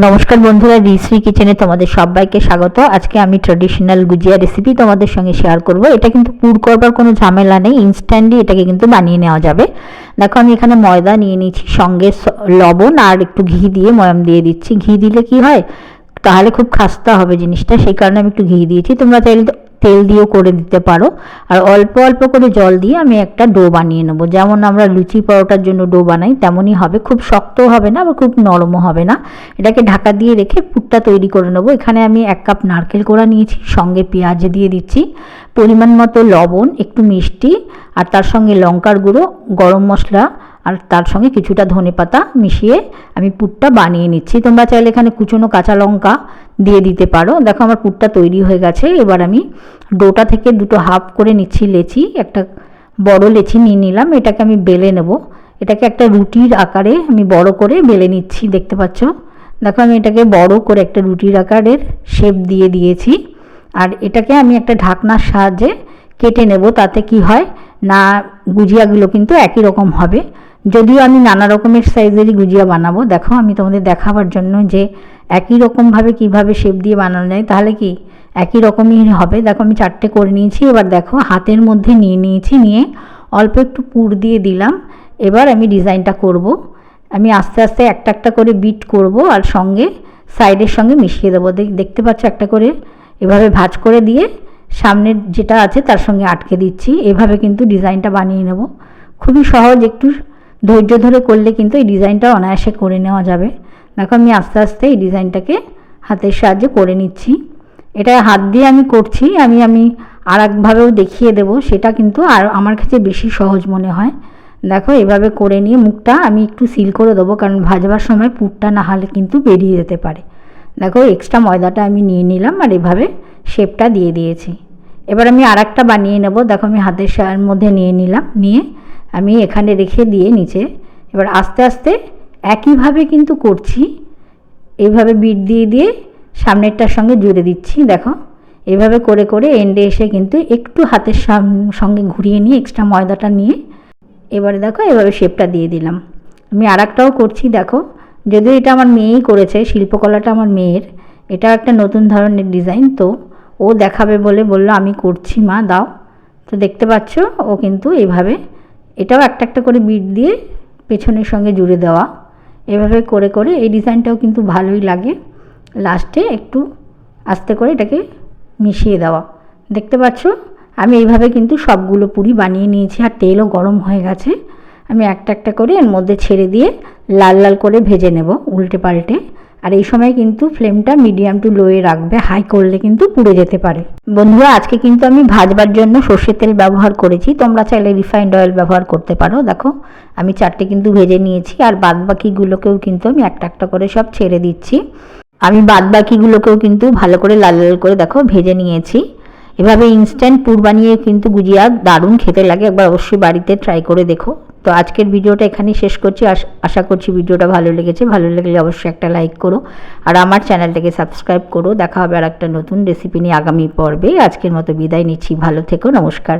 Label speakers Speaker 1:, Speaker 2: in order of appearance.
Speaker 1: নমস্কার বন্ধুরা, রিশ্রী কিচেনে তোমাদের সবাইকে স্বাগত। আজকে আমি ট্র্যাডিশনাল গুজিয়া রেসিপি তোমাদের সঙ্গে শেয়ার করব। এটা কিন্তু পুর করবার কোনো ঝামেলা নেই, ইনস্ট্যান্টলি এটাকে কিন্তু বানিয়ে নেওয়া যাবে। দেখো আমি এখানে ময়দা নিয়ে নিয়েছি, সঙ্গে লবণ আর একটু ঘি দিয়ে ময়াম দিয়ে দিচ্ছি। ঘি দিলে কি হয়, তাহলে খুব খাস্তা হবে জিনিসটা, সেই কারণে আমি একটু ঘি দিয়েছি। তোমরা চাইলে তেল দিয়েও করে দিতে পারো। আর অল্প অল্প করে জল দিয়ে আমি একটা ডো বানিয়ে নেবো, যেমন আমরা লুচি পরোটার জন্য ডো বানাই তেমনই হবে। খুব শক্তও হবে না, আবার খুব নরমও হবে না। এটাকে ঢাকা দিয়ে রেখে পুরটা তৈরি করে নেবো। এখানে আমি 1 কাপ নারকেল কোড়া নিয়েছি, সঙ্গে পেঁয়াজ দিয়ে দিচ্ছি, পরিমাণ মতো লবণ, একটু মিষ্টি, আর তার সঙ্গে লঙ্কার গুঁড়ো, গরম মশলা, আর তার সঙ্গে কিছুটা ধনেপাতা মিশিয়ে আমি পুরটা বানিয়ে নিচ্ছি। তোমরা চাইলে এখানে কুচনো কাঁচা লঙ্কা দিয়ে দিতে পারো। দেখো আমার পুরটা তৈরি হয়ে গেছে। এবার আমি ডোটা থেকে দুটো হাফ করে নিচ্ছি লেচি, একটা বড় লেচি নিয়ে নিলাম। এটাকে আমি বেলে নেব। এটাকে একটা রুটির আকারে আমি বড় করে বেলে নিচ্ছি, দেখতে পাচ্ছ। দেখো আমি এটাকে বড় করে একটা রুটির আকারের শেপ দিয়ে দিয়েছি। আর এটাকে আমি একটা ঢাকনার সাহায্যে কেটে নেব। তাতে কি হয় না, গুজিয়াগুলো কিন্তু একই রকম হবে। যদিও আমি নানা রকমের সাইজেরই গুজিয়া বানাবো। দেখো আমি তোমাদের দেখাবার জন্য যে একই রকমভাবে কিভাবে শেপ দিয়ে বানানো যায়, তাহলে কি একই রকমই হবে। দেখো আমি 4টে করে নিয়েছি। এবার দেখো হাতের মধ্যে নিয়ে নিয়েছি, নিয়ে অল্প একটু পুর দিয়ে দিলাম। এবার আমি ডিজাইনটা করব। আমি আস্তে আস্তে একটা একটা করে বিট করব, আর সঙ্গে সাইডের সঙ্গে মিশিয়ে দেবো। দেখতে পাচ্ছ, একটা করে এভাবে ভাঁজ করে দিয়ে সামনের যেটা আছে তার সঙ্গে আটকে দিচ্ছি। এভাবে কিন্তু ডিজাইনটা বানিয়ে নেব। খুবই সহজ, একটু ধৈর্য ধরে করলে কিন্তু এই ডিজাইনটা অনায়াসে করে নেওয়া যাবে। দেখো আমি আস্তে আস্তে এই ডিজাইনটাকে হাতের সাহায্যে করে নিচ্ছি। এটা হাত দিয়ে আমি করছি, আমি আর একভাবেও দেখিয়ে দেবো, সেটা কিন্তু আর আমার কাছে বেশি সহজ মনে হয়। দেখো এভাবে করে নিয়ে মুখটা আমি একটু সিল করে দেবো, কারণ ভাজবার সময় পুরটা না হলে কিন্তু বেরিয়ে যেতে পারে। দেখো এক্সট্রা ময়দাটা আমি নিয়ে নিলাম, আর এভাবে শেপটা দিয়ে দিয়েছি। এবার আমি আর একটা বানিয়ে নেব। দেখো আমি হাতের মধ্যে নিয়ে নিলাম, নিয়ে আমি এখানে রেখে দিয়ে নিচে এবার আস্তে আস্তে একইভাবে কিন্তু করছি। এইভাবে বিট দিয়ে দিয়ে সামনেরটার সঙ্গে জুড়ে দিচ্ছি। দেখো এইভাবে করে করে এন্ডে এসে কিন্তু একটু হাতের সঙ্গে ঘুরিয়ে নিয়ে এক্সট্রা ময়দাটা নিয়ে এবারে দেখো এভাবে শেপটা দিয়ে দিলাম। আমি আর একটাও করছি। দেখো যদিও এটা আমার মেয়েই করেছে, শিল্পকলাটা আমার মেয়ের, এটা একটা নতুন ধরনের ডিজাইন, তো ও দেখাবে বলে বললো আমি করছি মা, দাও। তো দেখতে পাচ্ছ ও কিন্তু এইভাবে এটাও একটা একটা করে বিট দিয়ে পেছনের সঙ্গে জুড়ে দেওয়া। এভাবে করে করে এই ডিজাইনটাও কিন্তু ভালোই লাগে। লাস্টে একটু আস্তে করে এটাকে মিশিয়ে দেওয়া। দেখতে পাচ্ছ আমি এইভাবে কিন্তু সবগুলো পুরি বানিয়ে নিয়েছি, আর তেলও গরম হয়ে গেছে। আমি একটা একটা করে এর মধ্যে ছেড়ে দিয়ে লাল লাল করে ভেজে নেব উল্টে পাল্টে। আর এই সময় কিন্তু ফ্লেমটা মিডিয়াম টু লোয়ে রাখবে, হাই করলে কিন্তু পুড়ে যেতে পারে। বন্ধুরা আজকে কিন্তু আমি ভাজবার জন্য সর্ষের তেল ব্যবহার করেছি, তোমরা চাইলে রিফাইন্ড অয়েল ব্যবহার করতে পারো। দেখো আমি 4টে কিন্তু ভেজে নিয়েছি, আর বাদবাকিগুলোকেও কিন্তু আমি একটা একটা করে সব ছেড়ে দিচ্ছি। আমি বাদবাকিগুলোকেও কিন্তু ভালো করে লাল লাল করে দেখো ভেজে নিয়েছি। এভাবে ইনস্ট্যান্ট পুর বানিয়ে কিন্তু গুজিয়া দারুণ খেতে লাগে, একবার অবশ্যই বাড়িতে ট্রাই করে দেখো। তো আজকের ভিডিওটা এখানেই শেষ করছি। আশা করছি ভিডিওটা ভালো লেগেছে। ভালো লাগলে অবশ্যই একটা লাইক করো, আর আমার চ্যানেলটাকে সাবস্ক্রাইব করো। দেখা হবে আর একটা নতুন রেসিপি নিয়ে আগামী পর্বে। আজকের মতো বিদায় নিচ্ছি, ভালো থেকো, নমস্কার।